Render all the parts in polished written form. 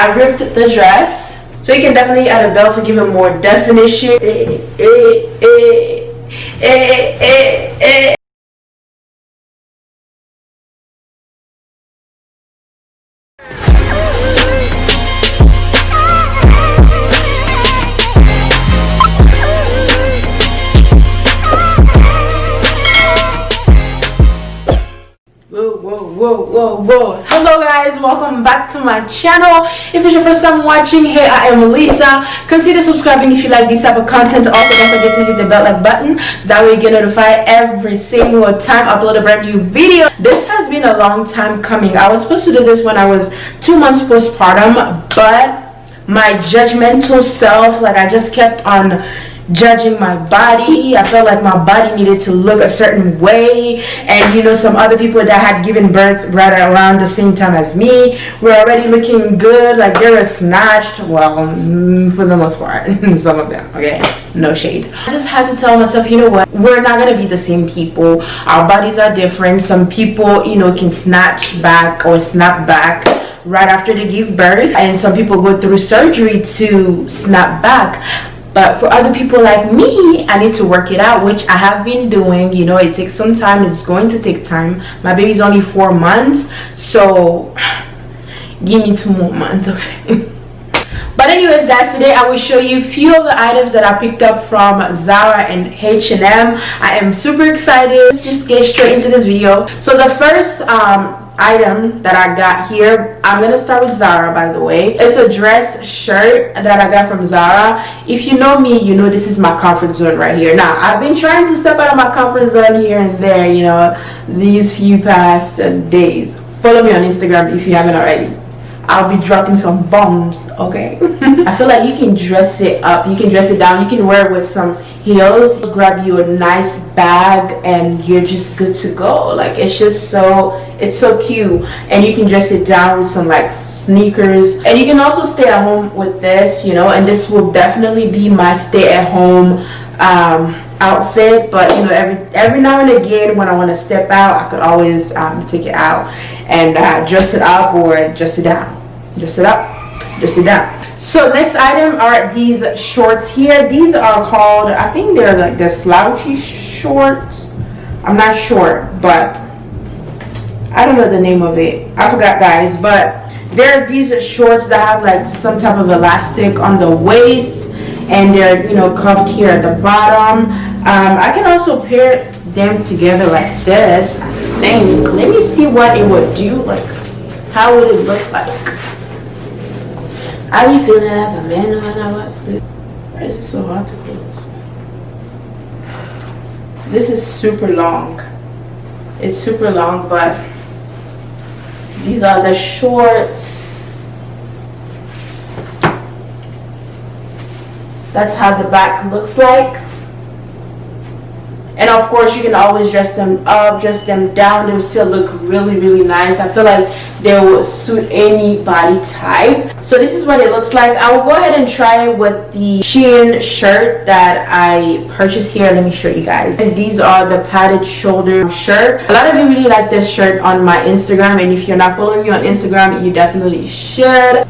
I ripped the dress, so you can definitely add a belt to give it more definition. Whoa. Hello guys, welcome back to my channel. If it's your first time watching, hey, I am Lisa. Consider subscribing if you like this type of content. Also, don't forget to hit the bell like button, that way you get notified every single time I upload a brand new video. This has been a long time coming. I was supposed to do this when I was 2 months postpartum, but my judgmental self, like, I just kept on judging my body. I felt like my body needed to look a certain way, and you know, some other people that had given birth right around the same time as me were already looking good, like they were snatched. Well, for the most part, some of them, okay, no shade. I just had to tell myself, you know what, we're not gonna be the same people. Our bodies are different. Some people, you know, can snatch back or snap back right after they give birth, and some people go through surgery to snap back. But for other people like me, I need to work it out, which I have been doing. You know, it takes some time. It's going to take time. My baby's only 4 months, so give me 2 more months, okay? But anyways guys, today I will show you a few of the items that I picked up from Zara and H&M. I am super excited. Let's just get straight into this video. So the first item that I got here, I'm gonna start with Zara, by the way. It's a dress shirt that I got from Zara. If you know me, you know this is my comfort zone right here. Now, I've been trying to step out of my comfort zone here and there, you know, these few past days. Follow me on Instagram if you haven't already. I'll be dropping some bombs, okay? I feel like you can dress it up, you can dress it down, you can wear it with some heels, grab you a nice bag, and you're just good to go. Like, it's just it's so cute. And you can dress it down with some like sneakers, and you can also stay at home with this, you know, and this will definitely be my stay at home outfit. But you know, every now and again when I want to step out, I could always take it out and dress it up or dress it down, dress it up, dress it down. So next item are these shorts here. These are called, I think they're like the slouchy shorts. I'm not sure, but I don't know the name of it. I forgot, guys. But they're these shorts that have like some type of elastic on the waist, and they're, you know, cuffed here at the bottom. I can also pair them together like this, I think. Let me see what it would do, like how would it look like. I be feeling like a man when I watch this. Why is it so hard to close this one? This is super long. It's super long, but these are the shorts. That's how the back looks like. And of course, you can always dress them up, dress them down. They will still look really, really nice. I feel like they will suit any body type. So this is what it looks like. I will go ahead and try it with the Shein shirt that I purchased here. Let me show you guys. And these are the padded shoulder shirt. A lot of you really like this shirt on my Instagram, and if you're not following me on Instagram, you definitely should.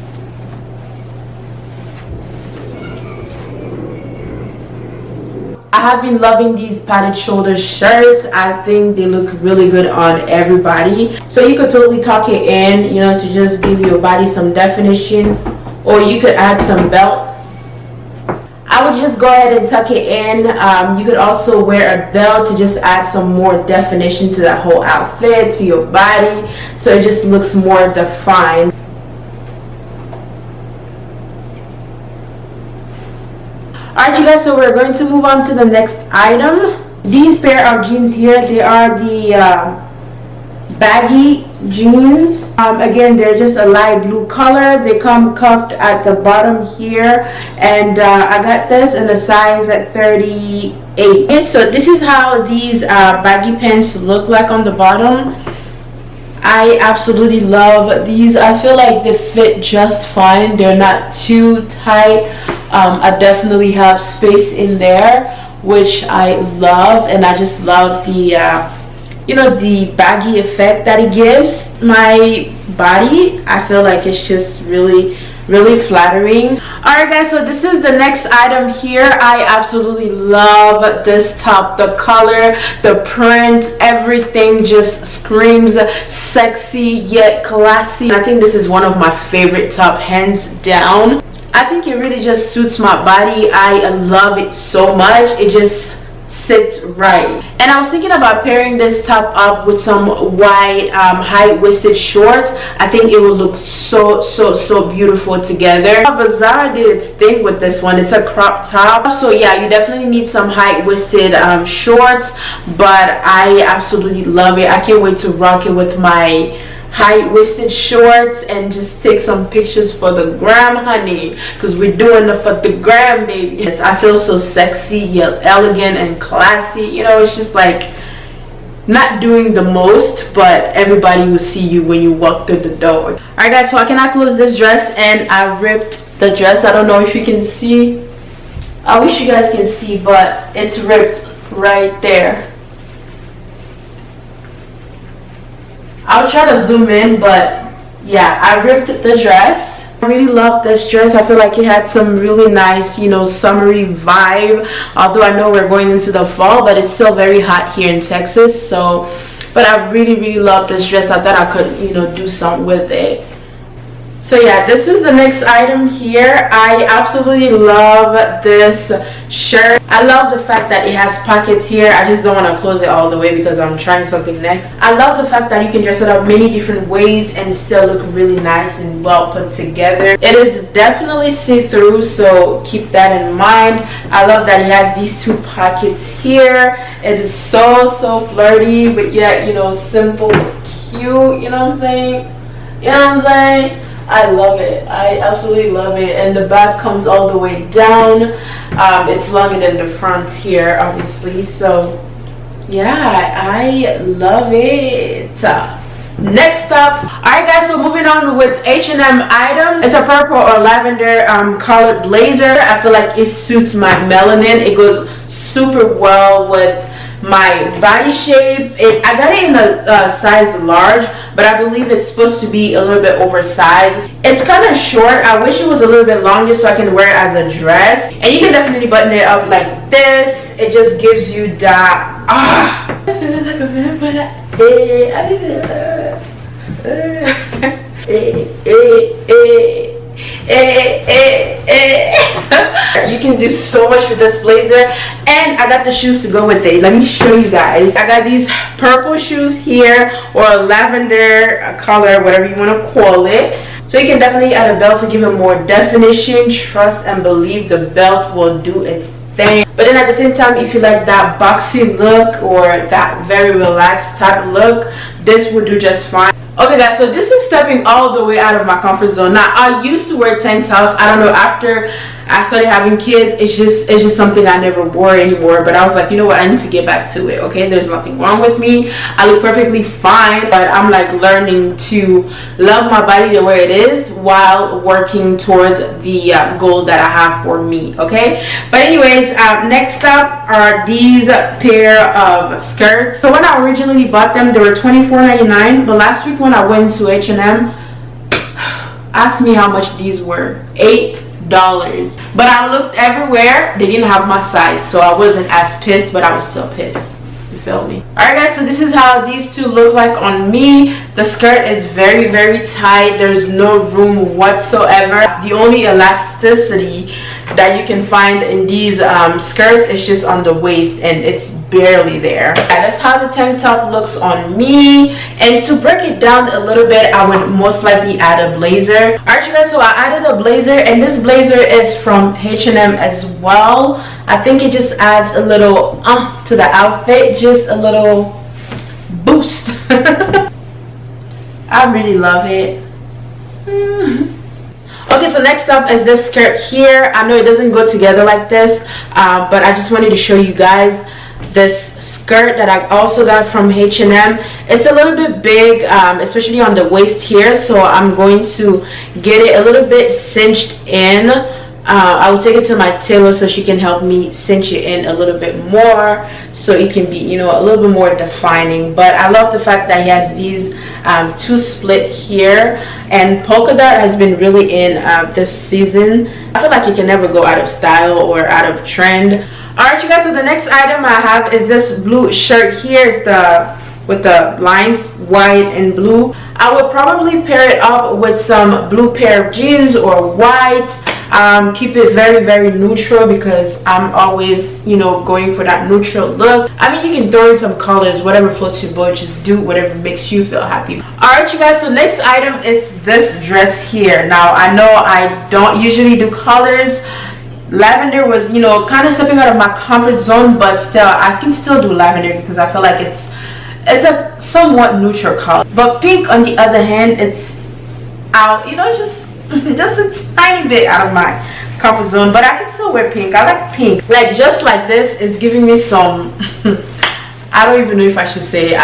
I have been loving these padded shoulder shirts. I think they look really good on everybody. So you could totally tuck it in, you know, to just give your body some definition, or you could add some belt. I would just go ahead and tuck it in. You could also wear a belt to just add some more definition to that whole outfit, to your body, so it just looks more defined. Alright you guys, so we're going to move on to the next item. These pair of jeans here, they are the Baggy Jeans. Again, they're just a light blue color. They come cuffed at the bottom here, and I got this in a size at 38. Okay, so this is how these baggy pants look like on the bottom. I absolutely love these. I feel like they fit just fine. They're not too tight. I definitely have space in there, which I love, and I just love the you know, the baggy effect that it gives my body. I feel like it's just really really flattering. Alright guys, so this is the next item here. I absolutely love this top. The color, the print, everything just screams sexy yet classy. I think this is one of my favorite top, hands down. I think it really just suits my body. I love it so much. It just sits right. And I was thinking about pairing this top up with some white high-waisted shorts. I think it would look so beautiful together. But Zara did its thing with this one. It's a crop top, so yeah, you definitely need some high-waisted shorts, but I absolutely love it. I can't wait to rock it with my high-waisted shorts and just take some pictures for the gram, honey, because we're doing it for the gram, baby. Yes, I feel so sexy yet elegant and classy. You know, it's just like not doing the most, but everybody will see you when you walk through the door. Alright guys, so I cannot close this dress and I ripped the dress. I don't know if you can see. I wish you guys can see, but it's ripped right there. I'll try to zoom in, but yeah, I ripped the dress. I really love this dress. I feel like it had some really nice, you know, summery vibe. Although I know we're going into the fall, but it's still very hot here in Texas. So, but I really love this dress. I thought I could, you know, do something with it. So yeah, this is the next item here. I absolutely love this shirt. I love the fact that it has pockets here. I just don't want to close it all the way because I'm trying something next. I love the fact that you can dress it up many different ways and still look really nice and well put together. It is definitely see-through, so keep that in mind. I love that it has these two pockets here. It is so flirty, but yet, you know, simple, cute. You know what I'm saying? You know what I'm saying? I love it. I absolutely love it. And the back comes all the way down. It's longer than the front here, obviously. So yeah, I love it. Next up, alright guys, so moving on with H&M items. It's a purple or lavender colored blazer. I feel like it suits my melanin. It goes super well with my body shape. I got it in a size large, but I believe it's supposed to be a little bit oversized. It's kind of short. I wish it was a little bit longer so I can wear it as a dress. And you can definitely button it up like this. It just gives you that I feel like a vampire. You can do so much with this blazer, and I got the shoes to go with it. Let me show you guys. I got these purple shoes here, or lavender color, whatever you want to call it. So you can definitely add a belt to give it more definition. Trust and believe the belt will do its thing. But then at the same time, if you like that boxy look or that very relaxed type look, this will do just fine. Okay guys, so this is stepping all the way out of my comfort zone. Now I used to wear tank tops. I don't know, after I started having kids, it's just something I never wore anymore. But I was like, you know what, I need to get back to it. Okay, there's nothing wrong with me. I look perfectly fine, but I'm like learning to love my body the way it is while working towards the goal that I have for me. Okay, but anyways, next up are these pair of skirts. So when I originally bought them, they were $24.99, but last week when I went to H&M, asked me how much these were. $8. But I looked everywhere, they didn't have my size, so I wasn't as pissed, but I was still pissed. You feel me? Alright guys, so this is how these two look like on me. The skirt is very tight. There's no room whatsoever. The only elasticity that you can find in these skirts is just on the waist, and it's barely there. That's how the tank top looks on me. And to break it down a little bit, I would most likely add a blazer. Alright you guys, so I added a blazer, and this blazer is from H&M as well. I think it just adds a little to the outfit, just a little boost. I really love it. Okay, so next up is this skirt here. I know it doesn't go together like this, but I just wanted to show you guys this skirt that I also got from H&M. It's a little bit big, especially on the waist here, so I'm going to get it a little bit cinched in I will take it to my tailor so she can help me cinch it in a little bit more so it can be, you know, a little bit more defining. But I love the fact that he has these two split here, and polka dot has been really in this season. I feel like you can never go out of style or out of trend. Alright you guys, so the next item I have is this blue shirt here. It's the with the lines white and blue. I would probably pair it up with some blue pair of jeans or white. Keep it very, very neutral because I'm always, you know, going for that neutral look. I mean, you can throw in some colors, whatever floats your boat, just do whatever makes you feel happy. Alright you guys, so next item is this dress here. Now I know I don't usually do colors. Lavender was, you know, kind of stepping out of my comfort zone, but still I can still do lavender because I feel like it's a somewhat neutral color. But pink on the other hand, it's out, you know, just a tiny bit out of my comfort zone, but I can still wear pink. I like pink. Like just like this is giving me some I don't even know if I should say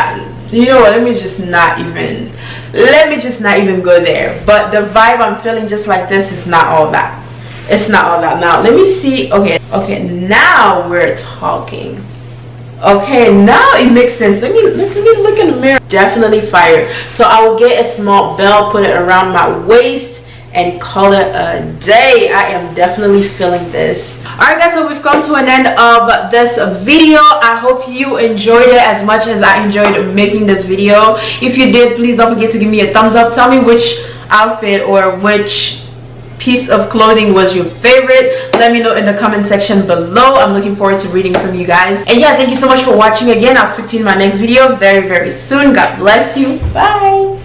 you know what, let me just not even go there. But the vibe I'm feeling just like this is not all that. It's not all that. Now let me see. Okay, now we're talking. Okay, now it makes sense. Let me look in the mirror. Definitely fire. So I will get a small belt, put it around my waist, and call it a day. I am definitely feeling this. Alright guys, so we've come to an end of this video. I hope you enjoyed it as much as I enjoyed making this video. If you did, please don't forget to give me a thumbs up. Tell me which outfit or which piece of clothing was your favorite. Let me know in the comment section below. I'm looking forward to reading from you guys. And yeah, thank you so much for watching again. I'll speak to you in my next video very, very soon. God bless you. Bye.